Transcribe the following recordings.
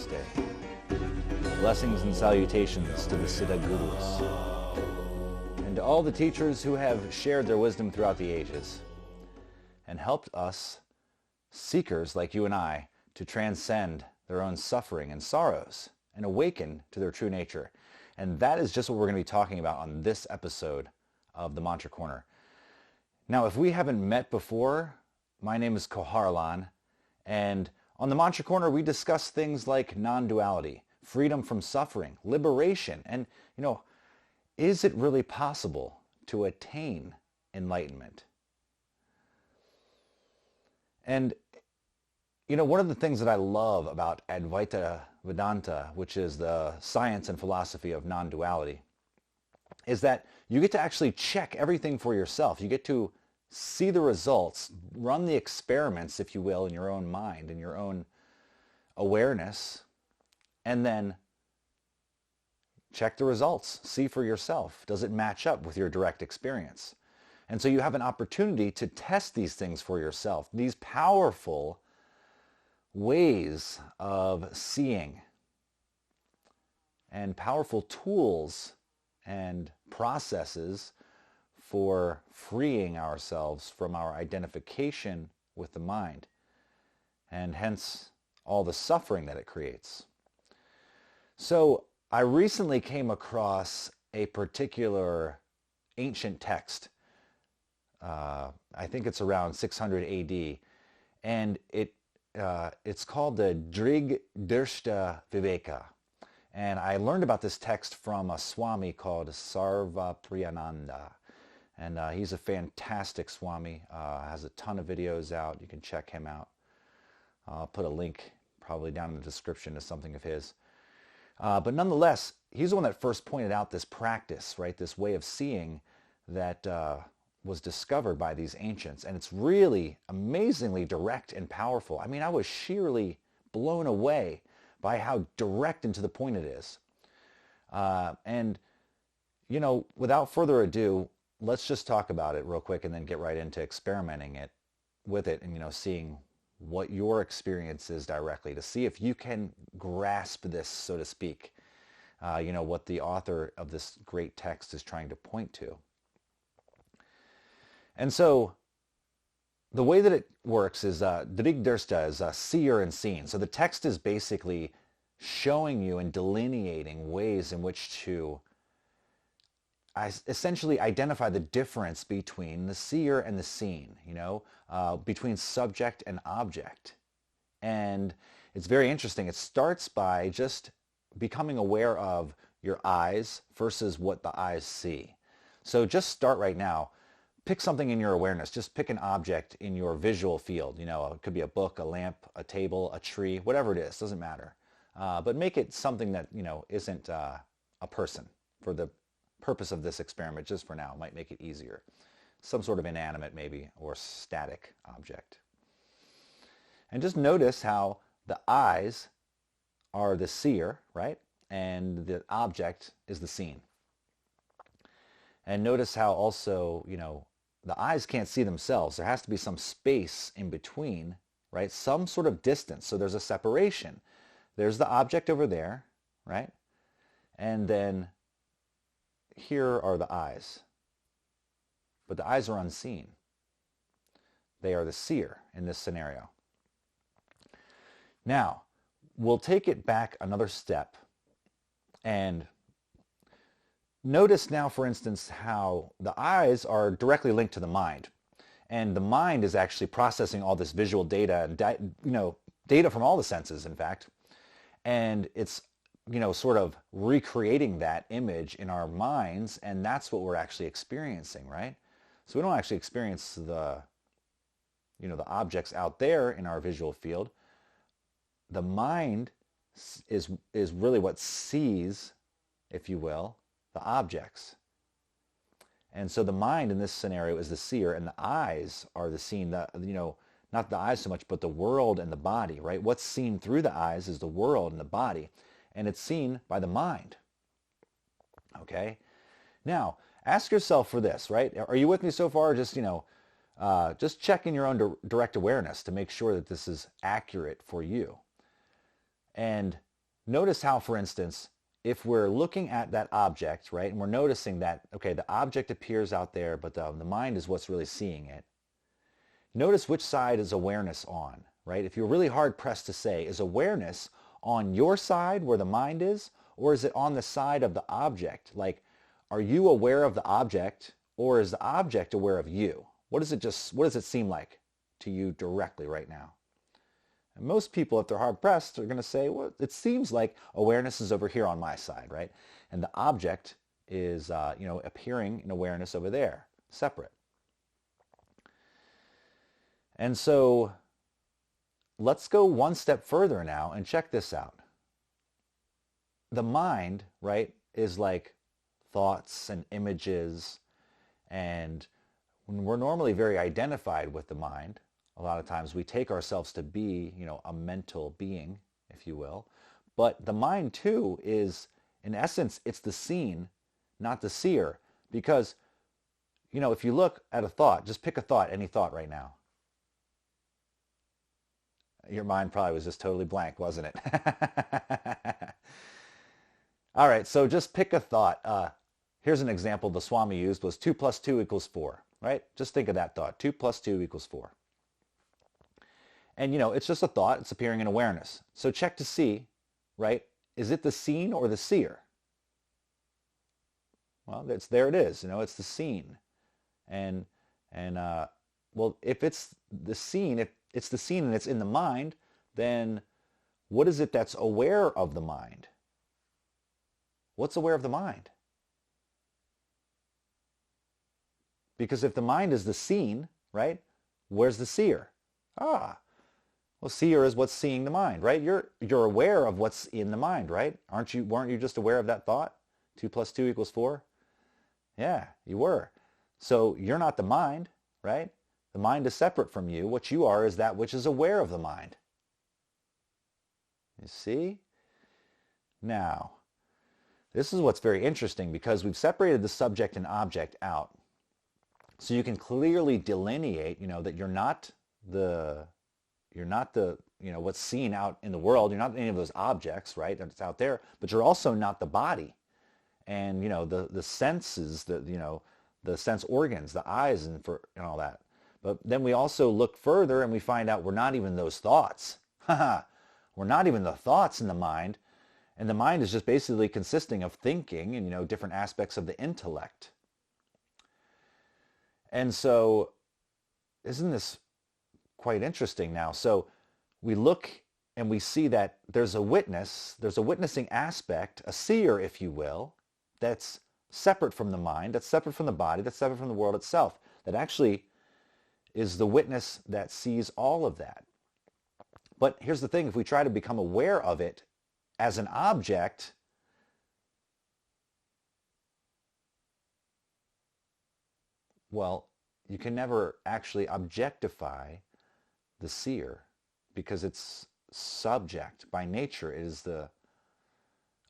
Namaste. Blessings and salutations to the Siddha Gurus and to all the teachers who have shared their wisdom throughout the ages and helped us, seekers like you and I, to transcend their own suffering and sorrows and awaken to their true nature. And that is just what we're going to be talking about on this episode of the Mantra Corner. Now, if we haven't met before, my name is Koharlan, and on the Mantra Corner we discuss things like non-duality, freedom from suffering, liberation, and, is it really possible to attain enlightenment? And, one of the things that I love about Advaita Vedanta, which is the science and philosophy of non-duality, is that you get to actually check everything for yourself. You get to see the results, run the experiments, if you will, in your own mind, in your own awareness, and then check the results. See for yourself. Does it match up with your direct experience? And so you have an opportunity to test these things for yourself. These powerful ways of seeing and powerful tools and processes for freeing ourselves from our identification with the mind, and hence all the suffering that it creates. So I recently came across a particular ancient text. I think it's around 600 AD, and it's called the Drig Drisya Viveka. And I learned about this text from a Swami called Sarvapriyananda. And he's a fantastic Swami, has a ton of videos out. You can check him out. I'll put a link probably down in the description to something of his. But nonetheless, he's the one that first pointed out this practice, right? This way of seeing that was discovered by these ancients. And it's really amazingly direct and powerful. I mean, I was sheerly blown away by how direct and to the point it is. And, without further ado, let's just talk about it real quick and then get right into experimenting with it and, seeing what your experience is directly, to see if you can grasp this, so to speak, what the author of this great text is trying to point to. And so the way that it works is Drig Drisya is seer and seen. So the text is basically showing you and delineating ways in which to essentially identify the difference between the seer and the seen, between subject and object. And it's very interesting. It starts by just becoming aware of your eyes versus what the eyes see. So just start right now. Pick something in your awareness. Just pick an object in your visual field. It could be a book, a lamp, a table, a tree, whatever it is, doesn't matter. But make it something that, isn't a person for the purpose of this experiment. Just for now, it might make it easier. Some sort of inanimate maybe, or static object. And just notice how the eyes are the seer, right? And the object is the seen. And notice how also, the eyes can't see themselves. There has to be some space in between, right? Some sort of distance. So there's a separation. There's the object over there, right? And then here are the eyes. But the eyes are unseen. They are the seer in this scenario. Now, we'll take it back another step and notice now, for instance, how the eyes are directly linked to the mind. And the mind is actually processing all this visual data, data from all the senses, in fact. And it's, sort of recreating that image in our minds, and that's what we're actually experiencing, right? So we don't actually experience the objects out there in our visual field. The mind is really what sees, if you will, the objects. And so the mind in this scenario is the seer, and the eyes are the seen. Not the eyes so much, but the world and the body, right? What's seen through the eyes is the world and the body, and it's seen by the mind. Okay? Now, ask yourself for this, right? Are you with me so far? Just check in your own direct awareness to make sure that this is accurate for you. And Notice how, for instance, if we're looking at that object, right, and we're noticing that, okay, the object appears out there, but the mind is what's really seeing it. Notice which side is awareness on, right? If you're really hard pressed to say, is awareness on your side where the mind is, or is it on the side of the object? Like, are you aware of the object, or is the object aware of you? What does it seem like to you directly right now? And most people, if they're hard pressed, are going to say, well, it seems like awareness is over here on my side, right? And the object is, appearing in awareness over there, separate. And so let's go one step further now and check this out. The mind, right, is like thoughts and images, and when we're normally very identified with the mind, a lot of times we take ourselves to be, a mental being, if you will. But the mind too is, in essence, it's the seen, not the seer. Because, if you look at a thought, just pick a thought, any thought right now. Your mind probably was just totally blank, wasn't it? All right, so just pick a thought. Here's an example the Swami used was 2 + 2 = 4, right? Just think of that thought, 2 + 2 = 4. And, it's just a thought. It's appearing in awareness. So check to see, right? Is it the seen or the seer? Well, there it is. It's the seen. And well, if it's the seen, if it's the seen and it's in the mind, then what is it that's aware of the mind? What's aware of the mind? Because if the mind is the seen, right? Where's the seer? Well, seer is what's seeing the mind, right? You're aware of what's in the mind, right? Weren't you just aware of that thought? 2 + 2 = 4? Yeah, you were. So you're not the mind, right? The mind is separate from you. What you are is that which is aware of the mind. You see? Now, this is what's very interesting because we've separated the subject and object out. So you can clearly delineate, that you're not the what's seen out in the world. You're not any of those objects, right? That's out there, but you're also not the body. And, the senses, the sense organs, the eyes and all that. But then we also look further and we find out we're not even those thoughts. We're not even the thoughts in the mind. And the mind is just basically consisting of thinking and, different aspects of the intellect. And so, isn't this quite interesting now? So we look and we see that there's a witnessing aspect, a seer, if you will, that's separate from the mind, that's separate from the body, that's separate from the world itself, that actually is the witness that sees all of that. But here's the thing, if we try to become aware of it as an object, well, you can never actually objectify the seer because it's subject. By nature, it is the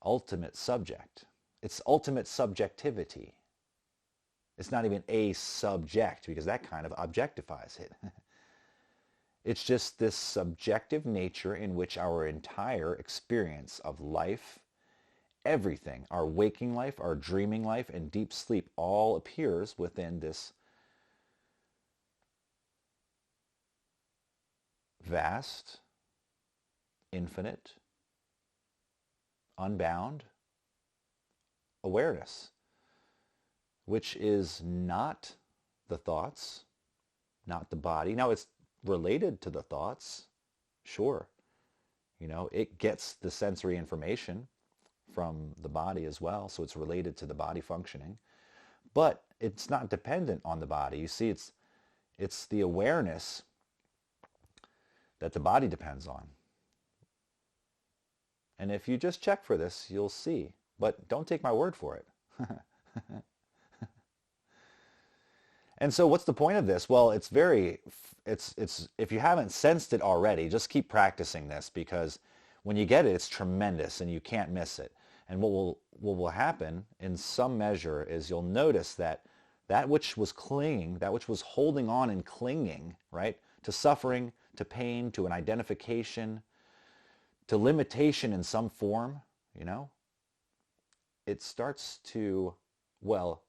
ultimate subject. It's ultimate subjectivity. It's not even a subject because that kind of objectifies it. It's just this subjective nature in which our entire experience of life, everything, our waking life, our dreaming life, and deep sleep all appears within this vast, infinite, unbound awareness, which is not the thoughts, not the body. Now it's related to the thoughts, sure. It gets the sensory information from the body as well, so it's related to the body functioning. But it's not dependent on the body. You see, it's the awareness that the body depends on. And if you just check for this, you'll see. But don't take my word for it. And so what's the point of this? Well, it's if you haven't sensed it already, just keep practicing this because when you get it, it's tremendous and you can't miss it. And what will happen in some measure is you'll notice that which was clinging, that which was holding on and clinging, right, to suffering, to pain, to an identification, to limitation in some form, it starts to, well,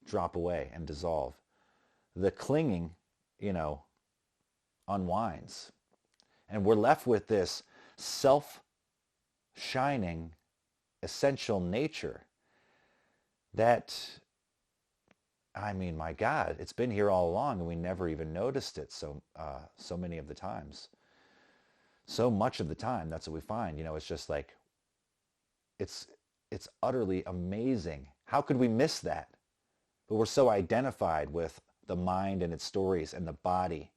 drop away and dissolve. The clinging, unwinds. And we're left with this self-shining, essential nature that, my God, it's been here all along and we never even noticed it so many of the times. So much of the time, that's what we find. It's just like, it's utterly amazing. How could we miss that? But we're so identified with the mind and its stories and the body,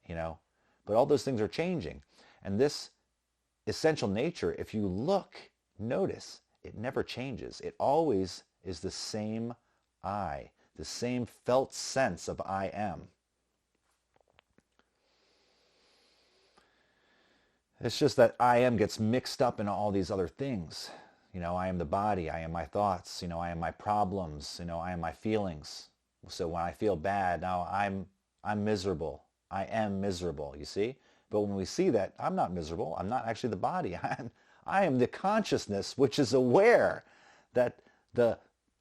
But all those things are changing. And this essential nature, if you look, notice, it never changes. It always is the same I, the same felt sense of I am. It's just that I am gets mixed up in all these other things. I am the body, I am my thoughts, I am my problems, I am my feelings. So when I feel bad, now I'm miserable. I am miserable, you see? But when we see that, I'm not miserable. I'm not actually the body. I am the consciousness which is aware that the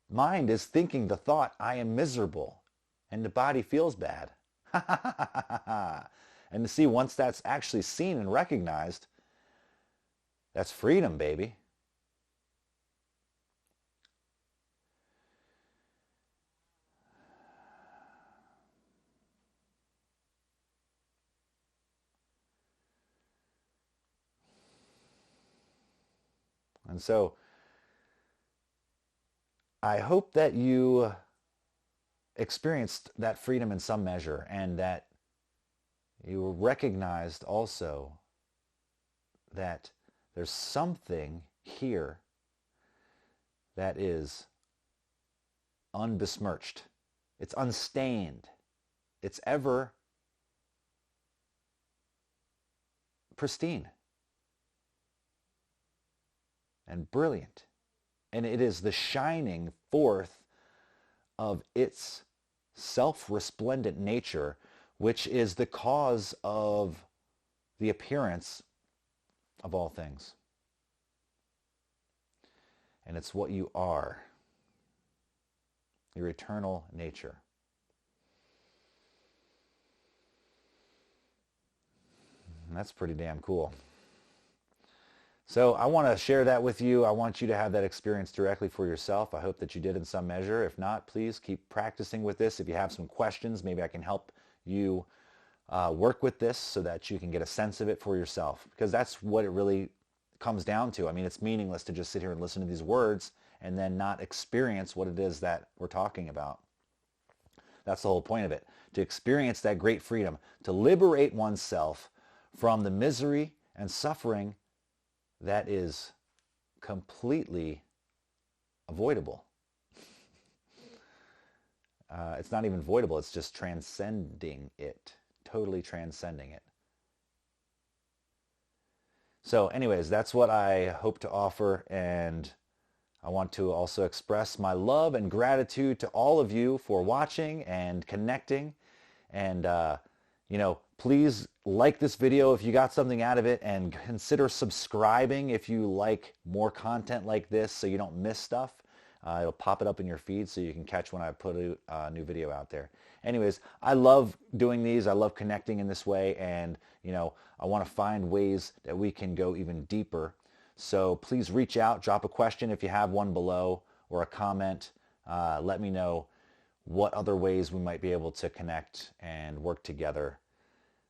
mind is thinking the thought, I am miserable. And the body feels bad. And to see, once that's actually seen and recognized, that's freedom, baby. And so I hope that you experienced that freedom in some measure, and that you recognized also that there's something here that is unbesmirched. It's unstained. It's ever pristine and brilliant. And it is the shining forth of its self-resplendent nature, which is the cause of the appearance of all things. And it's what you are, your eternal nature. And that's pretty damn cool. So I want to share that with you. I want you to have that experience directly for yourself. I hope that you did in some measure. If not, please keep practicing with this. If you have some questions, maybe I can help you work with this so that you can get a sense of it for yourself. Because that's what it really comes down to. It's meaningless to just sit here and listen to these words and then not experience what it is that we're talking about. That's the whole point of it. To experience that great freedom. To liberate oneself from the misery and suffering that is completely avoidable. It's not even avoidable, it's just transcending it, totally transcending it. So anyways, that's what I hope to offer, and I want to also express my love and gratitude to all of you for watching and connecting, and please like this video if you got something out of it, and consider subscribing if you like more content like this so you don't miss stuff. It'll pop it up in your feed so you can catch when I put a new video out there. Anyways, I love doing these. I love connecting in this way, and I want to find ways that we can go even deeper. So please reach out, drop a question if you have one below, or a comment. Let me know what other ways we might be able to connect and work together,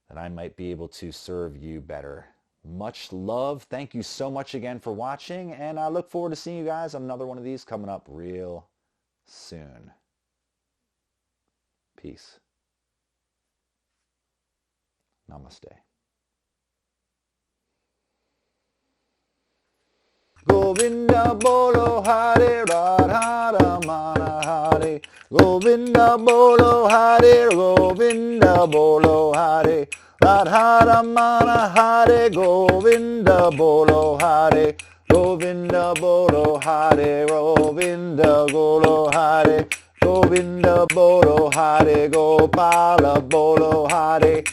that I might be able to serve you better. Much love. Thank you so much again for watching, and I look forward to seeing you guys on another one of these coming up real soon. Peace. Namaste. Govinda bolo Hare Radha Ramana Hare. Govinda bolo Hare, Govinda bolo Hare. Radha Ramana Hare, Govinda bolo Hare. Govinda bolo Hare, Govinda bolo Hare. Govinda bolo Hare, Gopala bolo Hare.